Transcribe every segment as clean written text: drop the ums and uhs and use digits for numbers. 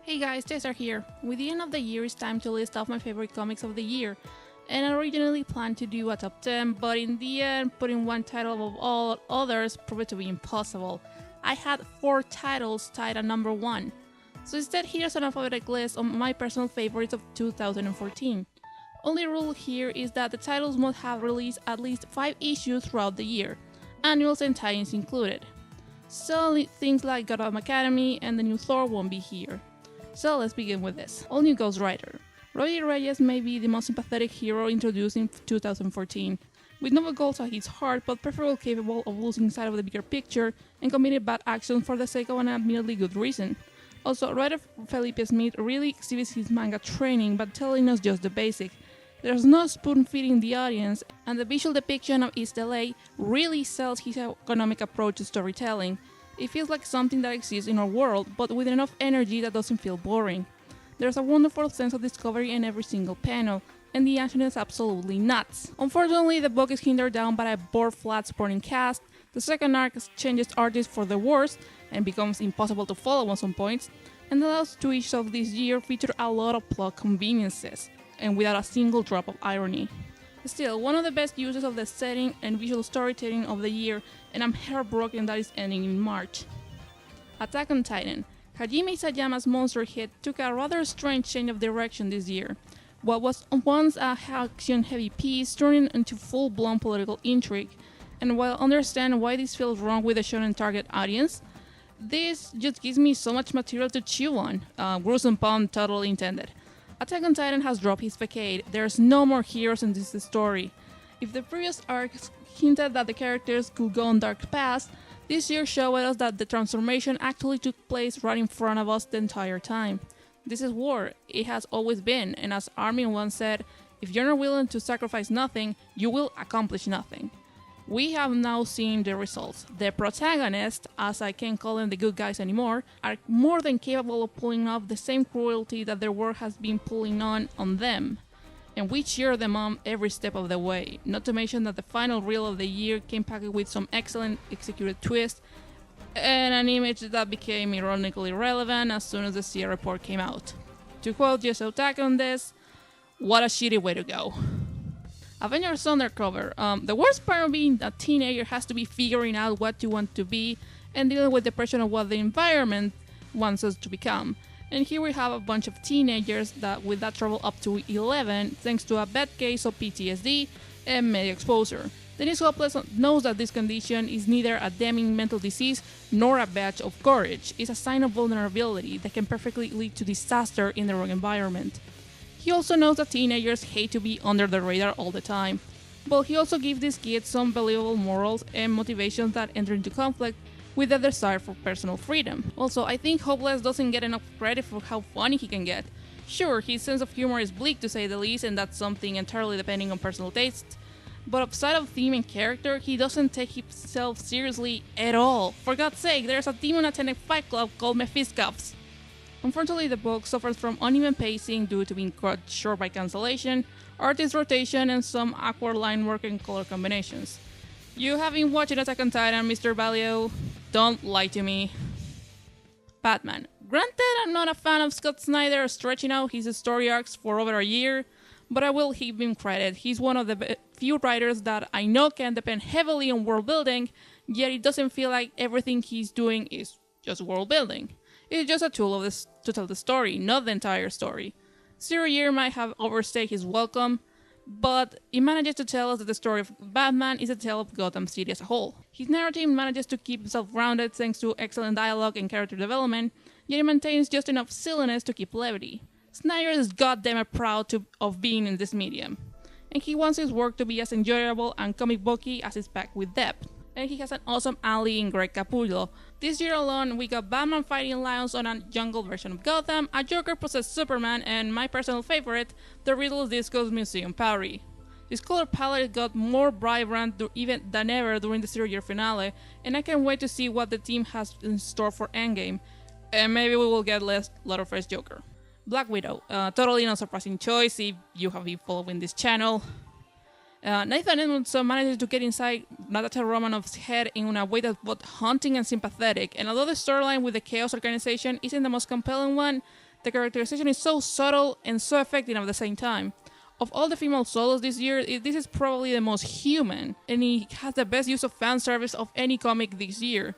Hey guys, Cheshire here. With the end of the year, it's time to list off my favorite comics of the year. And I originally planned to do a top 10, but in the end, putting one title above all others proved to be impossible. I had 4 titles tied at number 1. So instead, here's an alphabetic list of my personal favorites of 2014. Only rule here is that the titles must have released at least 5 issues throughout the year, annuals and tie-ins included. So things like Gotham Academy and the new Thor won't be here. So let's begin with this. All new Ghost Rider. Robbie Reyes may be the most sympathetic hero introduced in 2014, with noble goals at his heart but preferably capable of losing sight of the bigger picture and committing bad actions for the sake of an admittedly good reason. Also, writer Felipe Smith really exhibits his manga training but telling us just the basic. There's no spoon-feeding the audience, and the visual depiction of East LA really sells his economic approach to storytelling. It feels like something that exists in our world, but with enough energy that doesn't feel boring. There's a wonderful sense of discovery in every single panel, and the action is absolutely nuts. Unfortunately, the book is hindered down by a bored, flat supporting cast. The second arc changes artists for the worse and becomes impossible to follow on some points, and the last 2 issues of this year feature a lot of plot conveniences, and without a single drop of irony. Still, one of the best uses of the setting and visual storytelling of the year, and I'm heartbroken that it's ending in March. Attack on Titan. Hajime Isayama's Monster Hit took a rather strange change of direction this year. What was once a action-heavy piece turned into full-blown political intrigue, and while I understand why this feels wrong with the shonen target audience, this just gives me so much material to chew on. Gruesome pun totally intended. Attack on Titan has dropped his facade. There's no more heroes in this story. If the previous arcs hinted that the characters could go on dark paths, this year showed us that the transformation actually took place right in front of us the entire time. This is war. It has always been, and as Armin once said, if you're not willing to sacrifice nothing, you will accomplish nothing. We have now seen the results. The protagonists, as I can't call them the good guys anymore, are more than capable of pulling off the same cruelty that their world has been pulling on them. And we cheer them on every step of the way, not to mention that the final reel of the year came packed with some excellent executed twists and an image that became ironically relevant as soon as the CR report came out. To quote Jesse Otak on this, what a shitty way to go. Avengers Undercover. The worst part of being a teenager has to be figuring out what you want to be and dealing with the pressure of what the environment wants us to become. And here we have a bunch of teenagers that with that trouble up to 11 thanks to a bad case of PTSD and media exposure. Dennis Hopeless knows that this condition is neither a damning mental disease nor a badge of courage. It's a sign of vulnerability that can perfectly lead to disaster in the wrong environment. He also knows that teenagers hate to be under the radar all the time, but he also gives these kids some believable morals and motivations that enter into conflict with their desire for personal freedom. Also, I think Hopeless doesn't get enough credit for how funny he can get. Sure, his sense of humor is bleak to say the least, and that's something entirely depending on personal tastes, but outside of theme and character, he doesn't take himself seriously at all. For God's sake, there's a demon-attended fight club called Mephiscops. Unfortunately, the book suffers from uneven pacing due to being cut short by cancellation, artist rotation, and some awkward line work and color combinations. You have been watching Attack on Titan, Mr. Valio. Don't lie to me. Batman. Granted, I'm not a fan of Scott Snyder stretching out his story arcs for over a year, but I will give him credit. He's one of the few writers that I know can depend heavily on world building, yet it doesn't feel like everything he's doing is just world building. It's just a tool of this to tell the story, not the entire story. Zero Year might have overstayed his welcome, but it manages to tell us that the story of Batman is a tale of Gotham City as a whole. His narrative manages to keep himself grounded thanks to excellent dialogue and character development, yet it maintains just enough silliness to keep levity. Snyder is goddamn proud of being in this medium, and he wants his work to be as enjoyable and comic booky as it's packed with depth. And he has an awesome ally in Greg Capullo. This year alone, we got Batman fighting lions on a jungle version of Gotham, a Joker-possessed Superman, and my personal favorite, the Riddle's Disco's Museum Party. This color palette got more vibrant even than ever during the zero-year finale, and I can't wait to see what the team has in store for Endgame, and maybe we will get less Leatherface Joker. Black Widow, totally not surprising choice if you have been following this channel. Nathan Edmondson manages to get inside Natasha Romanoff's head in a way that's both haunting and sympathetic, and although the storyline with the Chaos Organization isn't the most compelling one, The characterization is so subtle and so effective at the same time. Of all the female solos this year, this is probably the most human, and he has the best use of fan service of any comic this year.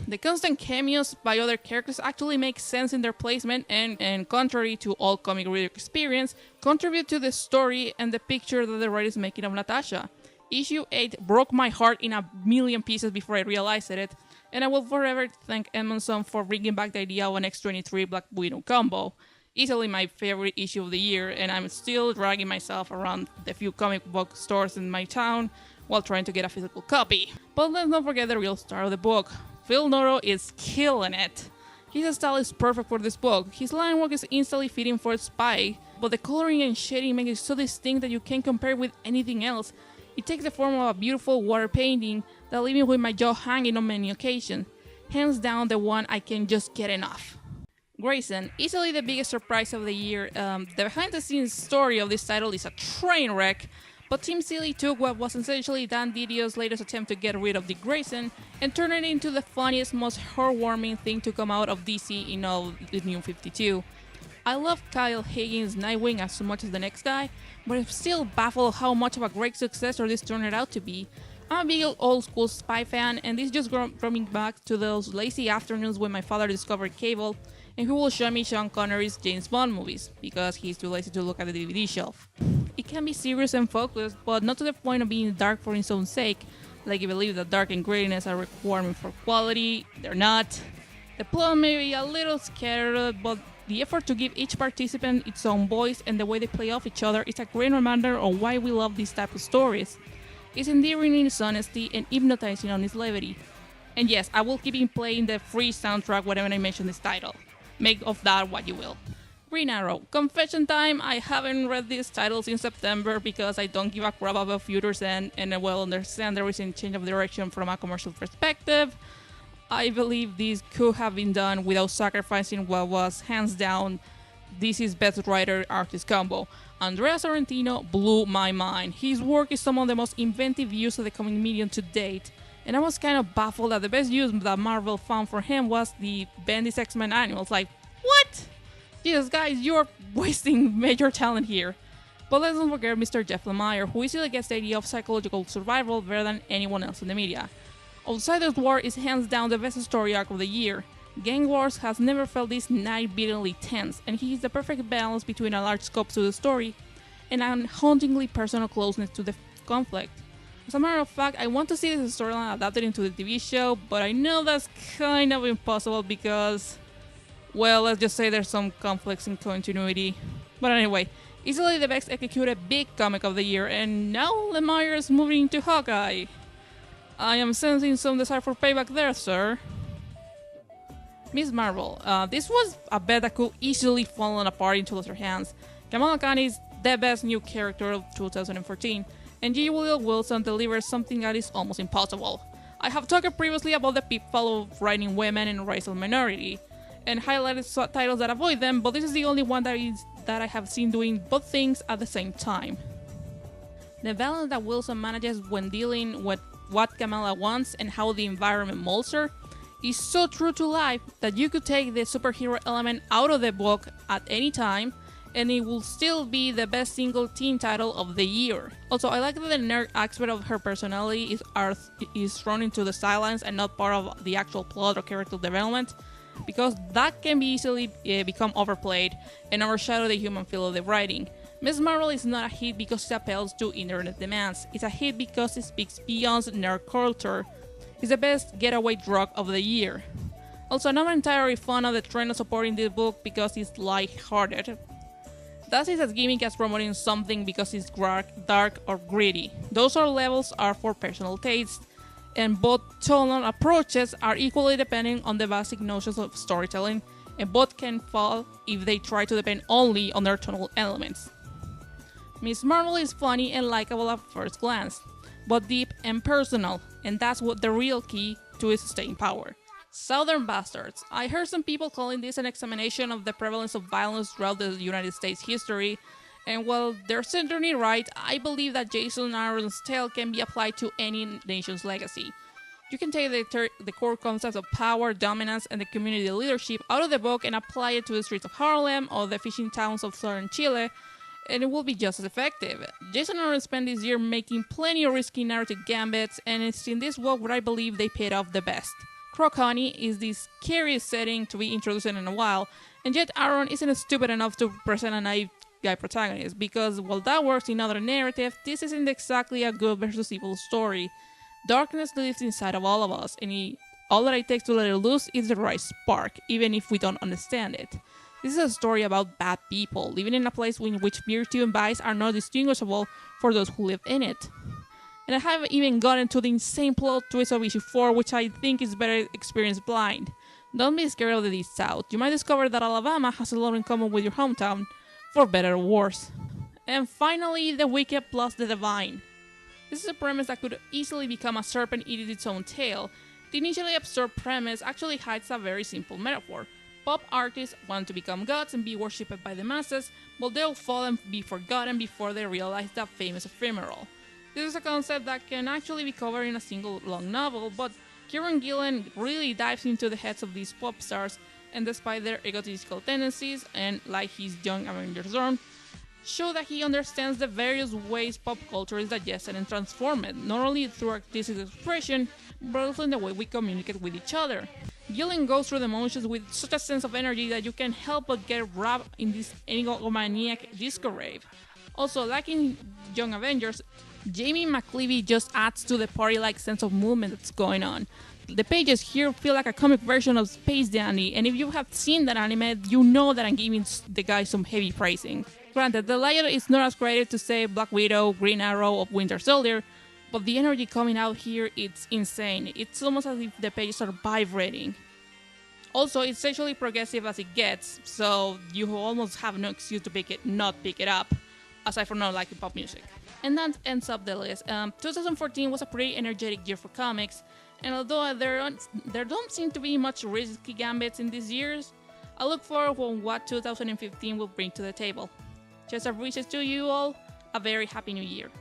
The constant cameos by other characters actually make sense in their placement and contrary to all comic reader experience, contribute to the story and the picture that the writer is making of Natasha. Issue 8 broke my heart in a million pieces before I realized it, and I will forever thank Edmondson for bringing back the idea of an X-23 Black Widow combo. Easily my favorite issue of the year, and I'm still dragging myself around the few comic book stores in my town while trying to get a physical copy. But let's not forget the real star of the book. Phil Noto is killing it. His style is perfect for this book. His line work is instantly fitting for a spy, but the coloring and shading make it so distinct that you can't compare it with anything else. It takes the form of a beautiful water painting that leaves me with my jaw hanging on many occasions. Hands down the one I can just get enough. Grayson, easily the biggest surprise of the year. The behind-the-scenes story of this title is a train wreck, but Tim Seeley took what was essentially Dan Didio's latest attempt to get rid of Dick Grayson and turned it into the funniest, most heartwarming thing to come out of DC in all the New 52. I love Kyle Higgins' Nightwing as much as the next guy, but I'm still baffled how much of a great successor this turned out to be. I'm a big old-school spy fan, and this just brought me back to those lazy afternoons when my father discovered cable, and he will show me Sean Connery's James Bond movies, because he's too lazy to look at the DVD shelf. It can be serious and focused, but not to the point of being dark for its own sake. Like you believe that dark and grittiness are a requirement for quality, they're not. The plot may be a little scattered, but the effort to give each participant its own voice and the way they play off each other is a great reminder of why we love these type of stories. It's endearing in its honesty and hypnotizing on its levity. And yes, I will keep playing the free soundtrack whenever I mention this title. Make of that what you will. Green Arrow. Confession time, I haven't read this title since September because I don't give a crap about Future's End, and I well understand there is a change of direction from a commercial perspective. I believe this could have been done without sacrificing what was, hands down, DC's best writer-artist combo. Andrea Sorrentino blew my mind. His work is some of the most inventive use of the comic medium to date, and I was kind of baffled that the best use that Marvel found for him was the Bendis X-Men annuals. Like, what? Jesus, guys, you're wasting major talent here. But let's not forget Mr. Jeff Lemire, who easily gets the idea of psychological survival better than anyone else in the media. Outsiders War is hands down the best story arc of the year. Gang Wars has never felt this night-beatingly tense, and he is the perfect balance between a large scope to the story and a hauntingly personal closeness to the conflict. As a matter of fact, I want to see this storyline adapted into the TV show, but I know that's kind of impossible because, well, let's just say there's some conflicts in continuity. But anyway, easily the best executed big comic of the year, and now Lemire is moving into Hawkeye. I am sensing some desire for payback there, sir. Ms. Marvel. This was a bet that could easily fall apart into lesser hands. Kamala Khan is the best new character of 2014, and G. Wilson delivers something that is almost impossible. I have talked previously about the pitfall of writing women and racial minority, and highlighted titles that avoid them, but this is the only one that I have seen doing both things at the same time. The balance that Wilson manages when dealing with what Kamala wants and how the environment molds her is so true to life that you could take the superhero element out of the book at any time and it will still be the best single team title of the year. Also, I like that the nerd aspect of her personality is thrown into the sidelines and not part of the actual plot or character development, because that can be easily become overplayed and overshadow the human feel of the writing. Ms. Marvel is not a hit because it appeals to internet demands. It's a hit because it speaks beyond nerd culture. It's the best getaway drug of the year. Also, I'm not entirely fond of the trend of supporting this book because it's light-hearted. That is as gimmick as promoting something because it's dark or gritty. Those levels are for personal taste, and both tonal approaches are equally dependent on the basic notions of storytelling, and both can fall if they try to depend only on their tonal elements. Ms. Marvel is funny and likable at first glance, but deep and personal, and that's what the real key to its staying power. Southern Bastards. I heard some people calling this an examination of the prevalence of violence throughout the United States history, and while they're certainly right, I believe that Jason Aaron's tale can be applied to any nation's legacy. You can take the core concepts of power, dominance, and the community leadership out of the book and apply it to the streets of Harlem or the fishing towns of southern Chile, and it will be just as effective. Jason and I spent this year making plenty of risky narrative gambits, and it's in this book where I believe they paid off the best. Crow County is the scariest setting to be introduced in a while, and yet Aaron isn't stupid enough to present a naive guy protagonist, because while that works in other narratives, this isn't exactly a good versus evil story. Darkness lives inside of all of us, and all that it takes to let it loose is the right spark, even if we don't understand it. This is a story about bad people, living in a place in which virtue and vice are not distinguishable for those who live in it. And I haven't even gotten to the insane plot twist of issue 4, which I think is better experienced blind. Don't be scared of the Deep South. You might discover that Alabama has a lot in common with your hometown, for better or worse. And finally, the wicked plus the divine. This is a premise that could easily become a serpent eating its own tail. The initially absurd premise actually hides a very simple metaphor. Pop artists want to become gods and be worshipped by the masses, but they'll fall and be forgotten before they realize that fame is ephemeral. This is a concept that can actually be covered in a single long novel, but Kieron Gillen really dives into the heads of these pop stars, and despite their egotistical tendencies, and like his young Avengers Storm, show that he understands the various ways pop culture is digested and transformed, not only through artistic expression, but also in the way we communicate with each other. Gillen goes through the motions with such a sense of energy that you can't help but get wrapped in this egomaniac disco rave. Also, like in Young Avengers, Jamie McLeavy just adds to the party-like sense of movement that's going on. The pages here feel like a comic version of Space Dandy, and if you have seen that anime, you know that I'm giving the guy some heavy praising. Granted, the layout is not as creative to say Black Widow, Green Arrow, or Winter Soldier, but the energy coming out here, it's insane. It's almost as if the pages are vibrating. Also, it's sexually progressive as it gets, so you almost have no excuse to not pick it up, aside from not liking pop music. And that ends up the list. 2014 was a pretty energetic year for comics, and although there don't seem to be much risky gambits in these years, I look forward to what 2015 will bring to the table. Cheshire wishes to you all a very happy new year.